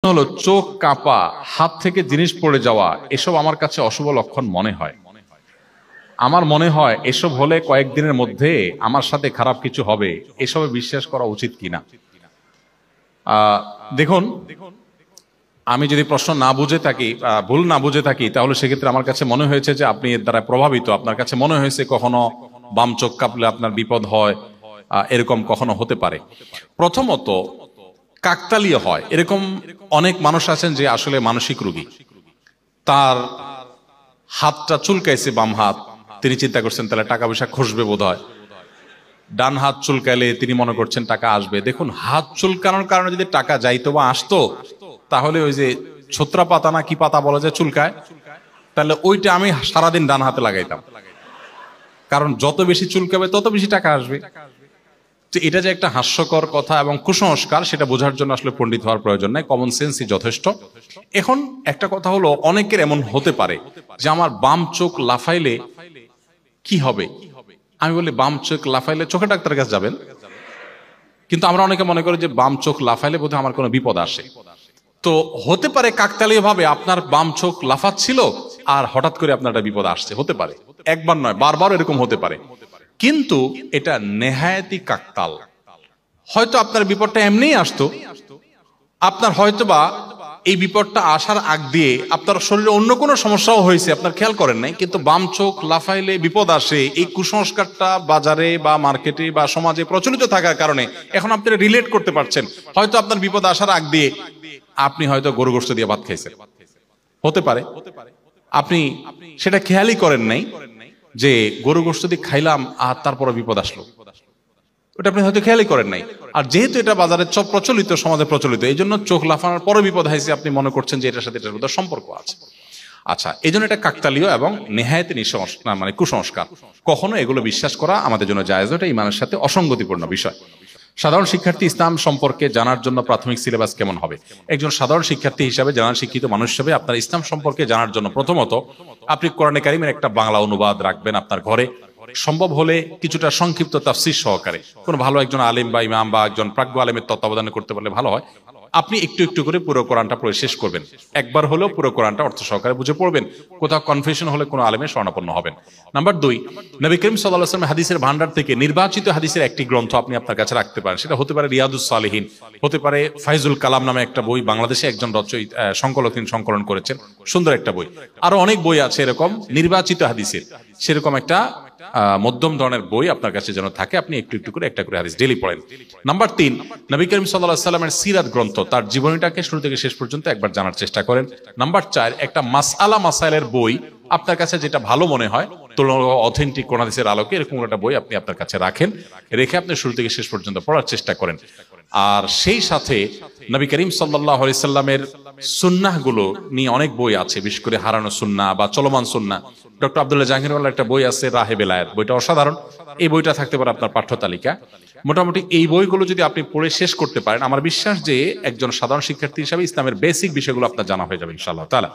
হলো চোখ কাঁপা, হাত থেকে জিনিস পড়ে যাওয়া, এসব আমার কাছে অশুভ লক্ষণ মনে হয়। আমার মনে হয় এসব হলে কয়েকদিনের মধ্যে আমার সাথে খারাপ কিছু হবে, এসবে বিশ্বাস করা উচিত কিনা। দেখুন, আমি যদি প্রশ্ন না বুঝে থাকি, ভুল না বুঝে থাকি, তাহলে সেক্ষেত্রে আমার কাছে মনে হয়েছে যে আপনি এর দ্বারা প্রভাবিত। আপনার কাছে মনে হয়েছে কখনো বাম চোখ কাঁপলে আপনার বিপদ হয়, এরকম কখনো হতে পারে। প্রথমত, কাকতালীয় হয় এরকম অনেক মানুষ আছেন যে আসলে মানসিক রোগী। তার হাতটা চুলকাইছে, বাম হাত, তিনি চিন্তা করছেন তাহলে টাকা পয়সা খসবে বোধ হয়। ডান হাত চুলকাইলে তিনি মনে করছেন টাকা আসবে। দেখুন, হাত চুলকানোর কারণে যদি টাকা যাইতো বা আসতো, তাহলে ওই যে ছোত্রা পাতা না কি পাতা বলা যায় চুলকায়, তাহলে ওইটা আমি সারাদিন ডান হাতে লাগাইতাম, কারণ যত বেশি চুলকাবে তত বেশি টাকা আসবে। তো এটা যে একটা হাস্যকর কথা এবং কুসংস্কার, সেটা বোঝার জন্য আসলে পণ্ডিত হওয়ার প্রয়োজন নাই, কমন সেন্সই যথেষ্ট। এখন একটা কথা হলো, অনেকের এমন হতে পারে যে আমার বাম চোখ লাফাইলে কি হবে। আমি বলি, বাম চোখ লাফাইলে চোখের ডাক্তারের কাছে যাবেন। কিন্তু আমরা অনেকে মনে করি যে বাম চোখ লাফাইলে বোধহয় আমার কোনো বিপদ আসে। তো হতে পারে কাকতালীয় ভাবে আপনার বাম চোখ লাফাচ্ছিল আর হঠাৎ করে আপনার একটা বিপদ আসছে, হতে পারে। একবার নয়, বারবার এরকম হতে পারে। কিন্তু এটা নেহায়েতি কাকতাল। হয়তো আপনার বিপদটা এমনিই আসতো, আপনার হয়তোবা এই বিপদটা আসার আগ দিয়ে আপনার শরীরে অন্য কোনো সমস্যাও হয়েছে, আপনার খেয়াল করেন নাই, কিন্তু বাম চোখ লাফাইলে বিপদ আসে, এই কুসংস্কারটা বাজারে বা মার্কেটে বা সমাজে প্রচলিত থাকার কারণে এখন আপনি রিলেট করতে পারছেন। হয়তো আপনার বিপদ আসার আগ দিয়ে আপনি হয়তো গরু গোশত দিয়ে ভাত খাইছেন, হতে পারে। আপনি সেটা খেয়ালই করেন নাই যে গরু গোশত দিয়ে খাইলাম আর তারপরে বিপদ আসলো, ওটা আপনি হয়তো খেয়ালই করেন নাই। আর যেহেতু এটা বাজারে সব প্রচলিত, সমাজে প্রচলিত, এই জন্য চোখ লাফানোর পরে বিপদ হয়েছে আপনি মনে করছেন যে এটার সাথে এটার মধ্যে সম্পর্ক আছে। আচ্ছা, এই জন্য এটা কাকতালীয় এবং নেহায়েতে মানে কুসংস্কার। কখনো এগুলো বিশ্বাস করা আমাদের জন্য জায়েজ, এটা ইমানের সাথে অসঙ্গতিপূর্ণ বিষয়। সাধারণ শিক্ষার্থী ইসলাম সম্পর্কে জানার জন্য প্রাথমিক সিলেবাস কেমন হবে? একজন সাধারণ শিক্ষার্থী হিসাবে, জানার শিক্ষিত মানুষ হিসাবে আপনার ইসলাম সম্পর্কে জানার জন্য প্রথমত আপনি কোরআনে কারিমের একটা বাংলা অনুবাদ রাখবেন আপনার ঘরে। সম্ভব হলে কিছুটা সংক্ষিপ্ত তাফসীর সহকারে, কোন ভালো একজন আলেম বা ইমাম বা একজন প্রাজ্ঞ আলেমের তত্ত্বাবধানে করতে পারলে ভালো হয়। আপনি একটু একটু করে পুরো কোরআনটা পড়ে শেষ করবেন। একবার হলেও পুরো কোরআনটা অর্থ সহকারে বুঝে পড়বেন। কোথাও কনফিউশন হলে কোনো আলেমের শরণাপন্ন হবেন। নাম্বার 2, নবী করিম সাল্লাল্লাহু আলাইহি ওয়াসাল্লাম হাদিসের ভান্ডার থেকে নির্বাচিত হাদিসের একটি গ্রন্থ আপনি আপনার কাছে রাখতে পারেন। সেটা হতে পারে রিয়াদুস সালিহিন, হতে পারে ফাইজুল কালাম নামে একটা বই, বাংলাদেশে একজন সংকলন করেছেন, সুন্দর একটা বই। আরো অনেক বই আছে এরকম নির্বাচিত হাদিসের, সেরকম একটা মধ্যম ধরনের বই আপনার কাছে যেন থাকে। আপনি একটু একটু করে একটা করে হাদিস ডেইলি পড়েন। নাম্বার 3, নবী করিম সাল্লাল্লাহু আলাইহি ওয়াসাল্লামের সিরাত গ্রন্থ, তার জীবনীটাকে শুরু থেকে শেষ পর্যন্ত একবার জানার চেষ্টা করেন। নাম্বার 4, একটা মাসাইলের বই আপনার কাছে যেটা ভালো মনে হয়, অথেন্টিক কোন হাদিসের আলোকে এরকম একটা বই আপনি আপনার কাছে রাখেন, রেখে আপনি শুরু থেকে শেষ পর্যন্ত পড়ার চেষ্টা করেন। আর সেই সাথে নবী করিম সাল্লাল্লাহু আলাইহি সাল্লামের সুন্নাহগুলো নিয়ে অনেক বই আছে, বিশেষ করে হারানো সুন্নাহ বা চলমান সুন্নাহ। ডক্টর আব্দুল্লাহ জাহাঙ্গীরওয়ালার একটা বই আছে রাহে বেলায়েত, বইটা অসাধারণ। এই বইটা থাকতে পারে আপনার পাঠ্য তালিকা। মোটামুটি এই বইগুলো যদি আপনি পড়ে শেষ করতে পারেন, আমার বিশ্বাস যে একজন সাধারণ শিক্ষার্থী হিসাবে ইসলামের বেসিক বিষয়গুলো আপনার জানা হয়ে যাবে ইনশাআল্লাহ তাআলা।